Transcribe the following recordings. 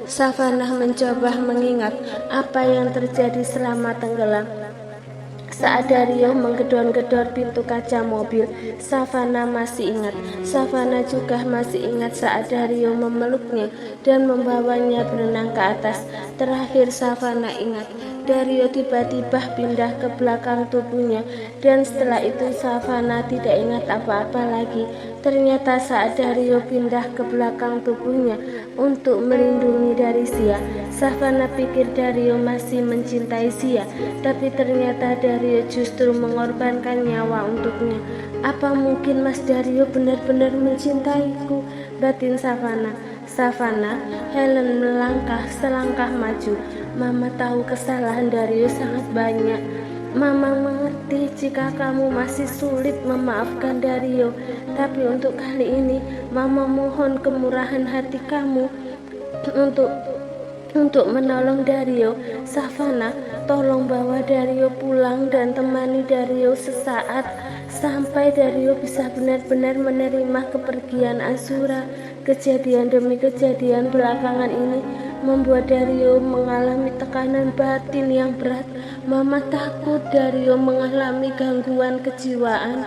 Savana mencoba mengingat apa yang terjadi selama tenggelam. Saat Dario menggedor-gedor pintu kaca mobil, Savana masih ingat. Savana juga masih ingat saat Dario memeluknya dan membawanya berenang ke atas. Terakhir Savana ingat, Dario tiba-tiba pindah ke belakang tubuhnya, dan setelah itu Savana tidak ingat apa-apa lagi. Ternyata saat Dario pindah ke belakang tubuhnya untuk melindungi dari Sia, Savana pikir Dario masih mencintai Sia, tapi ternyata Dario justru mengorbankan nyawa untuknya. Apa mungkin Mas Dario benar-benar mencintaiku? Batin Savana. Savana, Helen melangkah selangkah maju. Mama tahu kesalahan Dario sangat banyak. Mama mengerti jika kamu masih sulit memaafkan Dario, tapi untuk kali ini Mama mohon kemurahan hati kamu untuk menolong Dario. Savana, tolong bawa Dario pulang dan temani Dario sesaat sampai Dario bisa benar-benar menerima kepergian Azura. Kejadian demi kejadian belakangan ini membuat Dario mengalami tekanan batin yang berat. Mama takut Dario mengalami gangguan kejiwaan.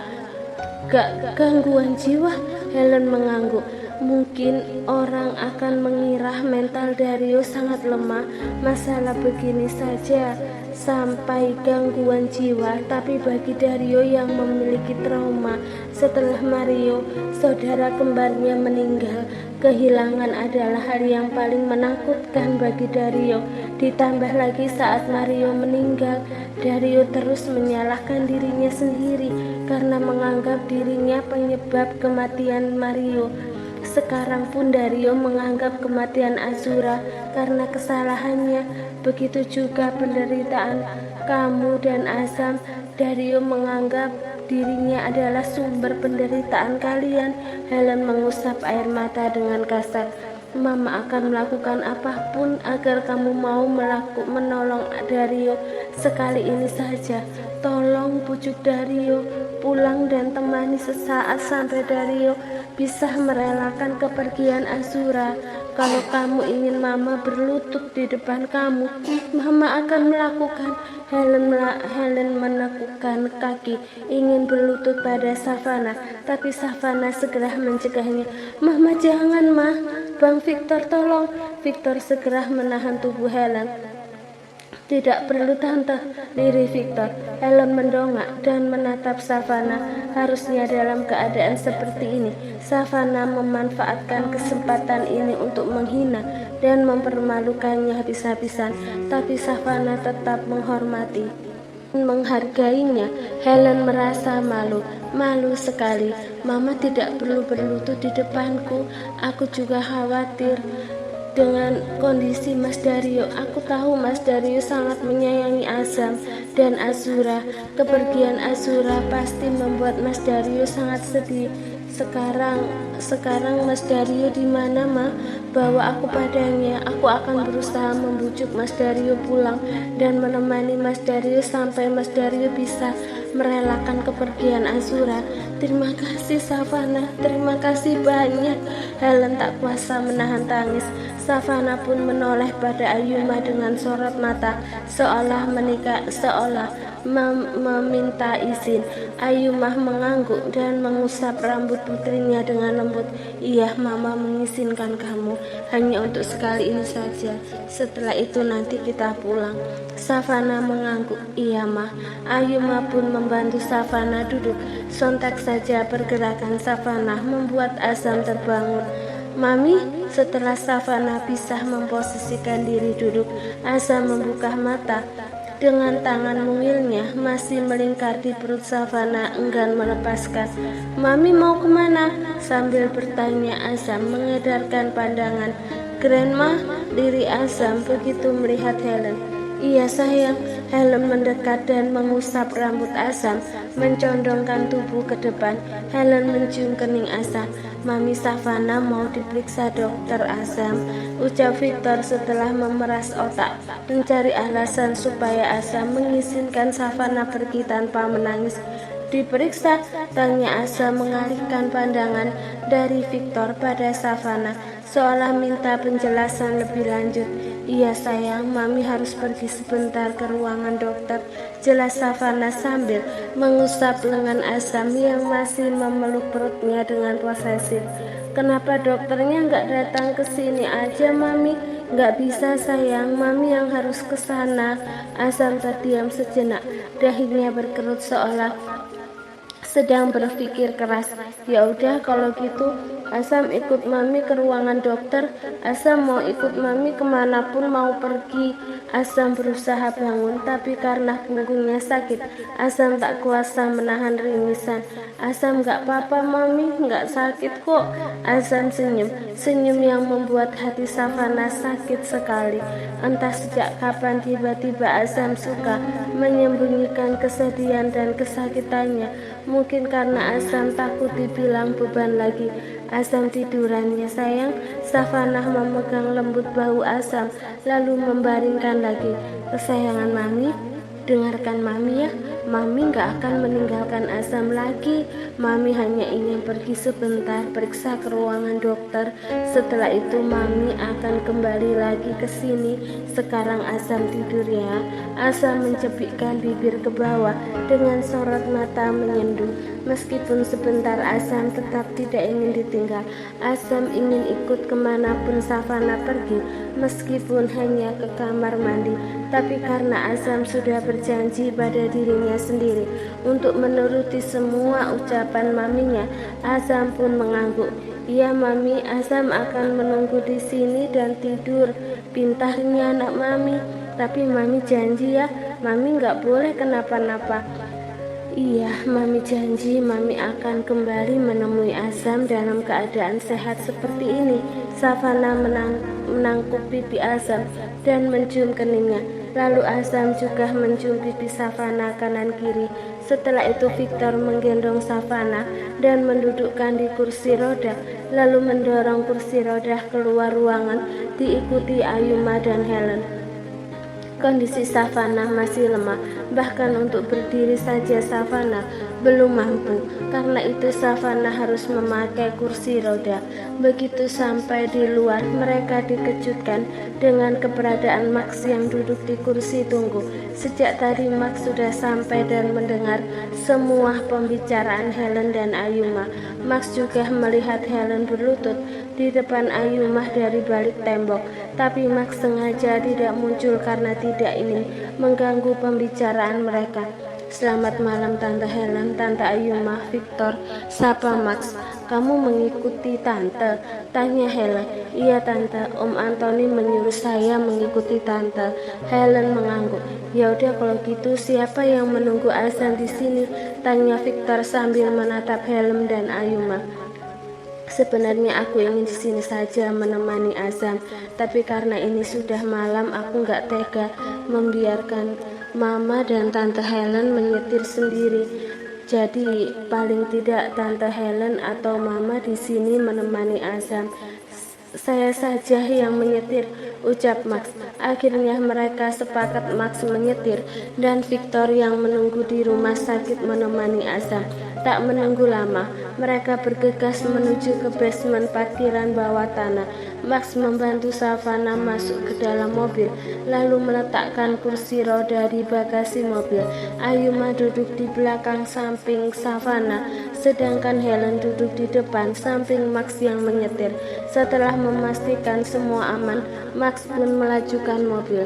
Gangguan jiwa? Helen mengangguk. Mungkin orang akan mengira mental Dario sangat lemah. Masalah begini saja sampai gangguan jiwa, tapi bagi Dario yang memiliki trauma setelah Mario, saudara kembarnya, meninggal, kehilangan adalah hal yang paling menakutkan bagi Dario. Ditambah lagi saat Mario meninggal, Dario terus menyalahkan dirinya sendiri karena menganggap dirinya penyebab kematian Mario. Sekarang pun Dario menganggap kematian Azura karena kesalahannya. Begitu juga penderitaan kamu dan Azam. Dario menganggap dirinya adalah sumber penderitaan kalian. Helen mengusap air mata dengan kasar. Mama akan melakukan apapun agar kamu mau menolong Dario. Sekali ini saja, tolong pujuk Dario pulang dan temani sesaat sampai Dario bisa merelakan kepergian Azura. Kalau kamu ingin Mama berlutut di depan kamu, Mama akan melakukan. Helen menekukkan kaki ingin berlutut pada Savana, tapi Savana segera mencegahnya. Mama jangan, Ma. Bang Victor tolong. Victor segera menahan tubuh Helen. Tidak perlu tante, lirih Victor. Helen mendongak dan menatap Savana. Harusnya dalam keadaan seperti ini, Savana memanfaatkan kesempatan ini untuk menghina dan mempermalukannya habis-habisan. Tapi Savana tetap menghormati, menghargainya. Helen merasa malu sekali. Mama tidak perlu berlutut di depanku. Aku juga khawatir dengan kondisi Mas Dario. Aku tahu Mas Dario sangat menyayangi Azam dan Azura. Kepergian Azura pasti membuat Mas Dario sangat sedih. Sekarang Mas Dario di mana, Ma? Bawa aku padanya. Aku akan berusaha membujuk Mas Dario pulang dan menemani Mas Dario sampai Mas Dario bisa merelakan kepergian Azura. Terima kasih Savana, terima kasih banyak. Helen tak kuasa menahan tangis. Savana pun menoleh pada Ayuma dengan sorot mata, seolah meminta izin. Ayuma mengangguk dan mengusap rambut putrinya dengan lembut. Iya, Mama mengizinkan kamu hanya untuk sekali ini saja. Setelah itu nanti kita pulang. Savana mengangguk. Iya, Ma. Ayuma pun membantu Savana duduk. Sontak saja pergerakan Savana membuat Azam terbangun. Mami, setelah Savana bisa memposisikan diri duduk, Azam membuka mata. Dengan tangan mungilnya masih melingkar di perut Savana, enggan melepaskan. Mami mau kemana? Sambil bertanya Azam mengedarkan pandangan. Grandma, diri Azam begitu melihat Helen. Iya sayang. Helen mendekat dan mengusap rambut Azam, mencondongkan tubuh ke depan. Helen mencium kening Azam. Mami Savana mau diperiksa dokter Azam, ucap Victor setelah memeras otak, mencari alasan supaya Azam mengizinkan Savana pergi tanpa menangis. Diperiksa? Tanya Azam mengalihkan pandangan dari Victor pada Savana, seolah minta penjelasan lebih lanjut. Iya sayang, Mami harus pergi sebentar ke ruangan dokter, jelas Savana sambil mengusap lengan Azam yang masih memeluk perutnya dengan posesif. Kenapa dokternya nggak datang ke sini aja, Mami? Nggak bisa sayang, Mami yang harus ke sana. Azam terdiam sejenak, dahinya berkerut seolah sedang berpikir keras. Ya udah kalau gitu, Azam ikut Mami ke ruangan dokter. Azam mau ikut Mami kemanapun mau pergi. Azam berusaha bangun, tapi karena punggungnya sakit, Azam tak kuasa menahan ringisan. Azam gak apa-apa Mami, gak sakit kok. Azam senyum, senyum yang membuat hati Savana sakit sekali. Entah sejak kapan tiba-tiba Azam suka menyembunyikan kesedihan dan kesakitannya. Mungkin karena Azam takut dibilang beban lagi. Azam tiduran ya sayang. Savana memegang lembut bahu Azam lalu membaringkan lagi. Kesayangan Mami, dengarkan Mami ya. Mami gak akan meninggalkan Azam lagi. Mami hanya ingin pergi sebentar periksa ke ruangan dokter. Setelah itu Mami akan kembali lagi ke sini. Sekarang Azam tidur ya. Azam mencepikkan bibir ke bawah dengan sorot mata menyendu. Meskipun sebentar Azam tetap tidak ingin ditinggal. Azam ingin ikut kemanapun Savana pergi, meskipun hanya ke kamar mandi. Tapi karena Azam sudah berjanji pada dirinya sendiri untuk menuruti semua ucapan maminya, Azam pun mengangguk. Iya Mami, Azam akan menunggu di sini dan tidur. Pintarnya anak Mami. Tapi Mami janji ya, Mami nggak boleh kenapa-napa. Iya, Mami janji Mami akan kembali menemui Azam dalam keadaan sehat seperti ini. Savana menangkup pipi Azam dan mencium keningnya. Lalu Azam juga mencium pipi Savana kanan kiri. Setelah itu Victor menggendong Savana dan mendudukkan di kursi roda, lalu mendorong kursi roda keluar ruangan diikuti Ayuma dan Helen. Kondisi Savana masih lemah, bahkan untuk berdiri saja Savana belum mampu. Karena itu Savana harus memakai kursi roda. Begitu sampai di luar, mereka dikejutkan dengan keberadaan Max yang duduk di kursi tunggu. Sejak tadi Max sudah sampai dan mendengar semua pembicaraan Helen dan Ayuma. Max juga melihat Helen berlutut di depan Ayuma dari balik tembok. Tapi Max sengaja tidak muncul karena tidak ingin mengganggu pembicaraan mereka. Selamat malam Tante Helen, Tante Ayuma, Victor, sapa Max. Kamu mengikuti Tante? Tanya Helen. Iya Tante, Om Anthony menyuruh saya mengikuti Tante. Helen mengangguk. Ya udah kalau gitu siapa yang menunggu Azam di sini? Tanya Victor sambil menatap Helen dan Ayuma. Sebenarnya aku ingin di sini saja menemani Azam, tapi karena ini sudah malam aku nggak tega membiarkan Mama dan Tante Helen menyetir sendiri. Jadi paling tidak Tante Helen atau Mama di sini menemani Azam. Saya saja yang menyetir, ucap Max. Akhirnya mereka sepakat Max menyetir dan Victor yang menunggu di rumah sakit menemani Azam. Tak menunggu lama, mereka bergegas menuju ke basement parkiran bawah tanah. Max membantu Savana masuk ke dalam mobil, lalu meletakkan kursi roda di bagasi mobil. Ayuma duduk di belakang samping Savana, sedangkan Helen duduk di depan samping Max yang menyetir. Setelah memastikan semua aman, Max pun melajukan mobil.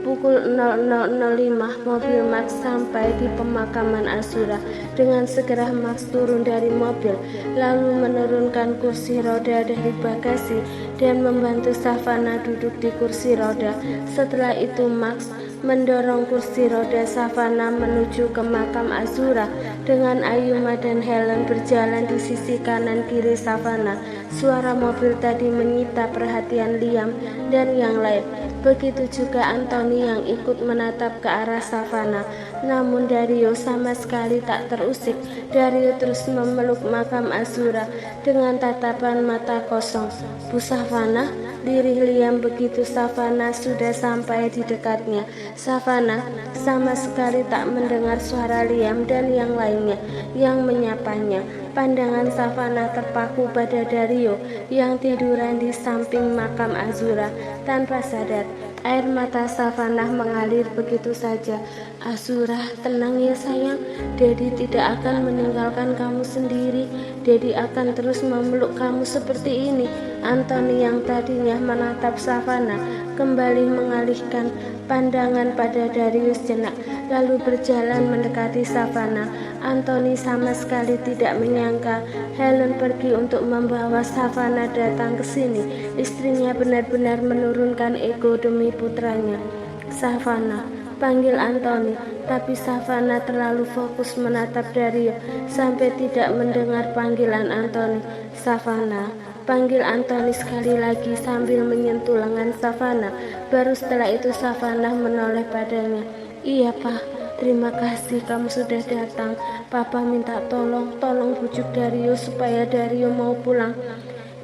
Pukul 00.05 mobil Max sampai di pemakaman Azura. Dengan segera Max turun dari mobil, lalu menurunkan kursi roda dari bagasi dan membantu Savana duduk di kursi roda. Setelah itu Max mendorong kursi roda Savana menuju ke makam Azura dengan Ayuma dan Helen berjalan di sisi kanan kiri Savana. Suara mobil tadi menyita perhatian Liam dan yang lain. Begitu juga Anthony yang ikut menatap ke arah Savana. Namun Dario sama sekali tak terusik. Dario terus memeluk makam Azura dengan tatapan mata kosong. Bu Savana, lirih Liam begitu Savana sudah sampai di dekatnya. Savana sama sekali tak mendengar suara Liam dan yang lainnya yang menyapanya. Pandangan Savana terpaku pada Dario yang tiduran di samping makam Azura. Tanpa sadar, air mata Savana mengalir begitu saja. Azura, tenang ya sayang, Daddy tidak akan meninggalkan kamu sendiri. Daddy akan terus memeluk kamu seperti ini. Anthony yang tadinya menatap Savana kembali mengalihkan pandangan pada Dario sejenak, lalu berjalan mendekati Savana. Anthony sama sekali tidak menyangka Helen pergi untuk membawa Savana datang ke sini. Istrinya benar-benar menurunkan ego demi putranya. Savana, panggil Anthony, tapi Savana terlalu fokus menatap Dario sampai tidak mendengar panggilan Anthony. Savana, panggil Anthony sekali lagi sambil menyentuh lengan Savana. Baru setelah itu Savana menoleh padanya. Iya Pak, terima kasih kamu sudah datang. Papa minta tolong bujuk Dario supaya Dario mau pulang.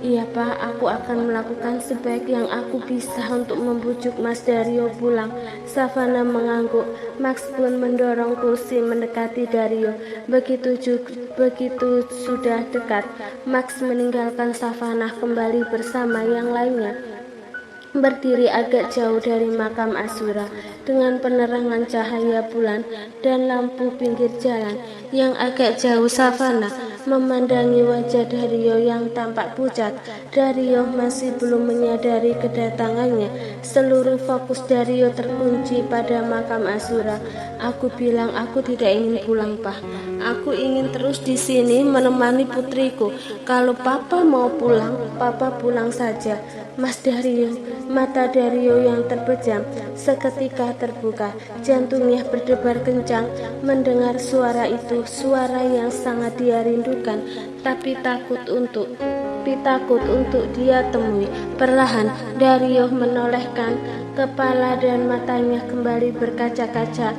Iya Pak, aku akan melakukan sebaik yang aku bisa untuk membujuk Mas Dario pulang. Savana mengangguk. Max pun mendorong kursi mendekati Dario. Begitu sudah dekat, Max meninggalkan Savana kembali bersama yang lainnya, berdiri agak jauh dari makam Azura dengan penerangan cahaya bulan dan lampu pinggir jalan yang agak jauh. Savana memandangi wajah Dario yang tampak pucat. Dario masih belum menyadari kedatangannya. Seluruh fokus Dario terkunci pada makam Azura. Aku bilang aku tidak ingin pulang, Pak. Aku ingin terus di sini menemani putriku. Kalau Papa mau pulang, Papa pulang saja. Mas Dario, mata Dario yang terpejam seketika terbuka. Jantungnya berdebar kencang mendengar suara itu, suara yang sangat dia rindukan, tapi takut untuk dia temui. Perlahan Dario menolehkan kepala dan matanya kembali berkaca-kaca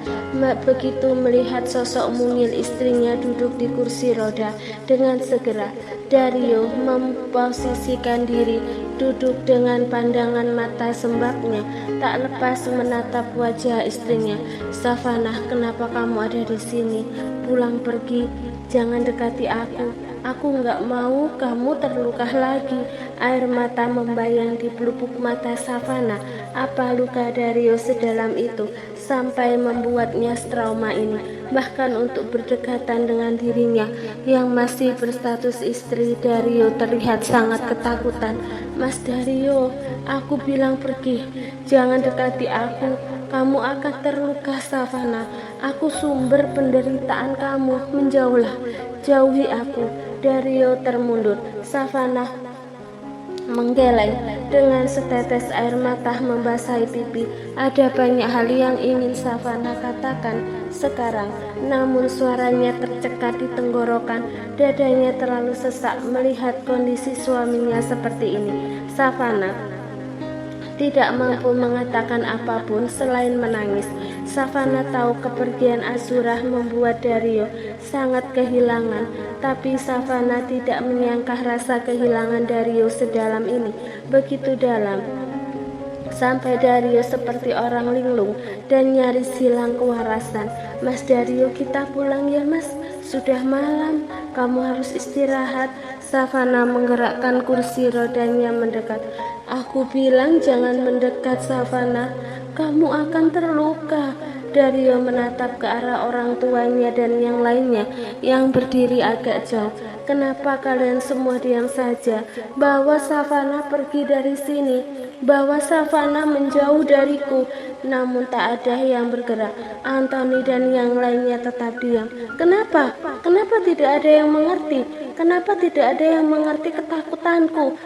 begitu melihat sosok mungil istrinya duduk di kursi roda. Dengan segera Dario memposisikan diri duduk dengan pandangan mata sembabnya tak lepas menatap wajah istrinya. Savana, kenapa kamu ada di sini? Pulang pergi, jangan dekati aku. Aku nggak mau kamu terluka lagi. Air mata membayang di pelupuk mata Savana. Apa luka Dario sedalam itu sampai membuatnya trauma ini? Bahkan untuk berdekatan dengan dirinya yang masih berstatus istri, Dario terlihat sangat ketakutan. Mas Dario, aku bilang pergi, jangan dekati aku. Kamu akan terluka, Savana. Aku sumber penderitaan kamu. Menjauhlah, jauhi aku. Dario termundur. Savana menggeleng dengan setetes air mata membasahi pipi. Ada banyak hal yang ingin Savana katakan sekarang, namun suaranya tercekat di tenggorokan. Dadanya terlalu sesak melihat kondisi suaminya seperti ini. Savana tidak mampu mengatakan apapun selain menangis. Savana tahu kepergian Azura membuat Dario sangat kehilangan, tapi Savana tidak menyangka rasa kehilangan Dario sedalam ini, begitu dalam, sampai Dario seperti orang linglung dan nyaris hilang kewarasan. Mas Dario, kita pulang ya mas, sudah malam, kamu harus istirahat. Savana menggerakkan kursi rodanya mendekat. Aku bilang jangan mendekat, Savana, kamu akan terluka. Dario menatap ke arah orang tuanya dan yang lainnya yang berdiri agak jauh. Kenapa kalian semua diam saja? Bawa Savana pergi dari sini. Bawa Savana menjauh dariku. Namun tak ada yang bergerak. Anthony dan yang lainnya tetap diam. Kenapa? Kenapa tidak ada yang mengerti? Kenapa tidak ada yang mengerti ketakutanku?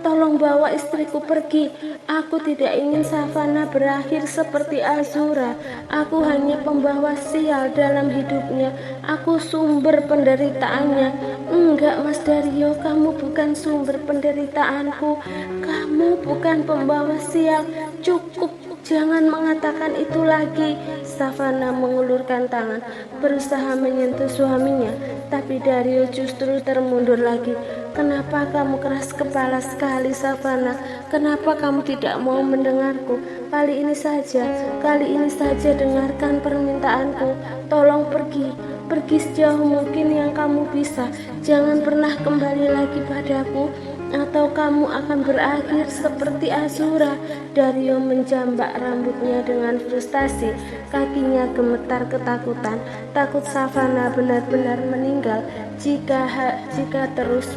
Tolong bawa istriku pergi. Aku tidak ingin Savana berakhir seperti Azura. Aku hanya pembawa sial dalam hidupnya. Aku sumber penderitaannya. Enggak, Mas Dario, kamu bukan sumber penderitaanku. Kamu bukan pembawa sial. Cukup, jangan mengatakan itu lagi. Savana mengulurkan tangan, berusaha menyentuh suaminya, tapi Dario justru termundur lagi. Kenapa kamu keras kepala sekali, Savana? Kenapa kamu tidak mau mendengarku? Kali ini saja dengarkan permintaanku. Tolong pergi, pergi sejauh mungkin yang kamu bisa. Jangan pernah kembali lagi padaku, atau kamu akan berakhir seperti Azura. Dario menjambak rambutnya dengan frustasi. Kakinya gemetar ketakutan. Takut Savana benar-benar meninggal jika terus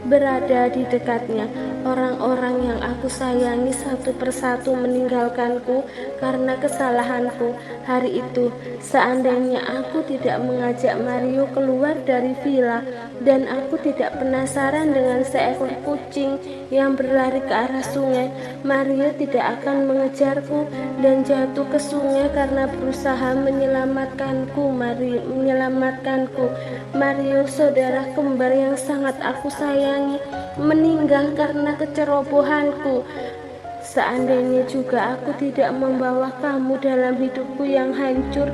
berada di dekatnya. Orang-orang yang aku sayangi satu persatu meninggalkanku karena kesalahanku. Hari itu, seandainya aku tidak mengajak Mario keluar dari villa dan aku tidak penasaran dengan seekor kucing yang berlari ke arah sungai, Mario tidak akan mengejarku dan jatuh ke sungai karena berusaha menyelamatkanku. Mario, saudara kembar yang sangat aku sayangi, meninggal karena kecerobohanku. Seandainya juga aku tidak membawa kamu dalam hidupku yang hancur,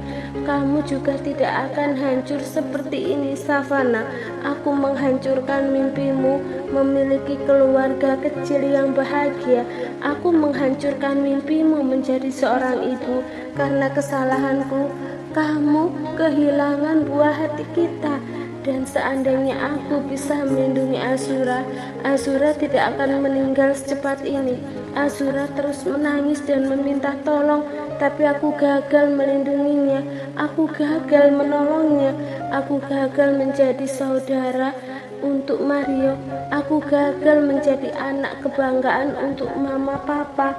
kamu juga tidak akan hancur seperti ini, Savana. Aku menghancurkan mimpimu memiliki keluarga kecil yang bahagia. Aku menghancurkan mimpimu menjadi seorang ibu karena kesalahanku. Kamu kehilangan buah hati kita. Dan seandainya aku bisa melindungi Azura, Azura tidak akan meninggal secepat ini. Azura terus menangis dan meminta tolong, tapi aku gagal melindunginya. Aku gagal menolongnya. Aku gagal menjadi saudara untuk Mario. Aku gagal menjadi anak kebanggaan untuk mama papa.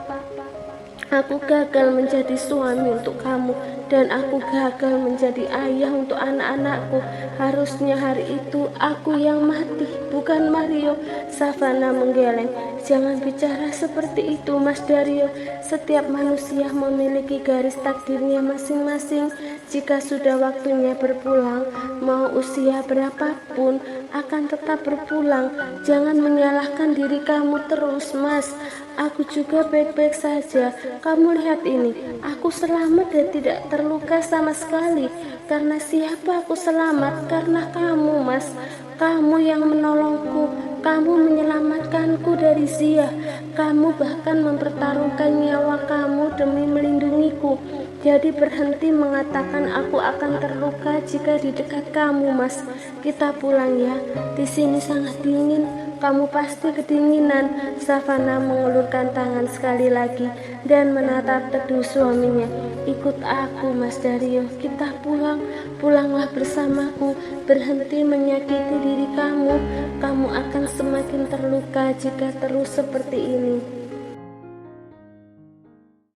Aku gagal menjadi suami untuk kamu, dan aku gagal menjadi ayah untuk anak-anakku. Harusnya hari itu aku yang mati, bukan Mario. Savana menggeleng. Jangan bicara seperti itu, Mas Dario. Setiap manusia memiliki garis takdirnya masing-masing. Jika sudah waktunya berpulang, mau usia berapapun, akan tetap berpulang. Jangan menyalahkan diri kamu terus, Mas. Aku juga baik-baik saja. Kamu lihat ini, aku selamat dan tidak terluka sama sekali. Karena siapa aku selamat? Karena kamu, Mas. Kamu yang menolongku. Kamu menyelamatkanku dari Zia. Kamu bahkan mempertaruhkan nyawa kamu demi melindungiku. Jadi berhenti mengatakan aku akan terluka jika di dekat kamu, Mas. Kita pulang ya. Di sini sangat dingin. Kamu pasti kedinginan. Savana mengulurkan tangan sekali lagi dan menatap teduh suaminya. Ikut aku, Mas Dario. Kita pulang. Pulanglah bersamaku. Berhenti menyakiti diri kamu. Kamu akan semakin terluka jika terus seperti ini.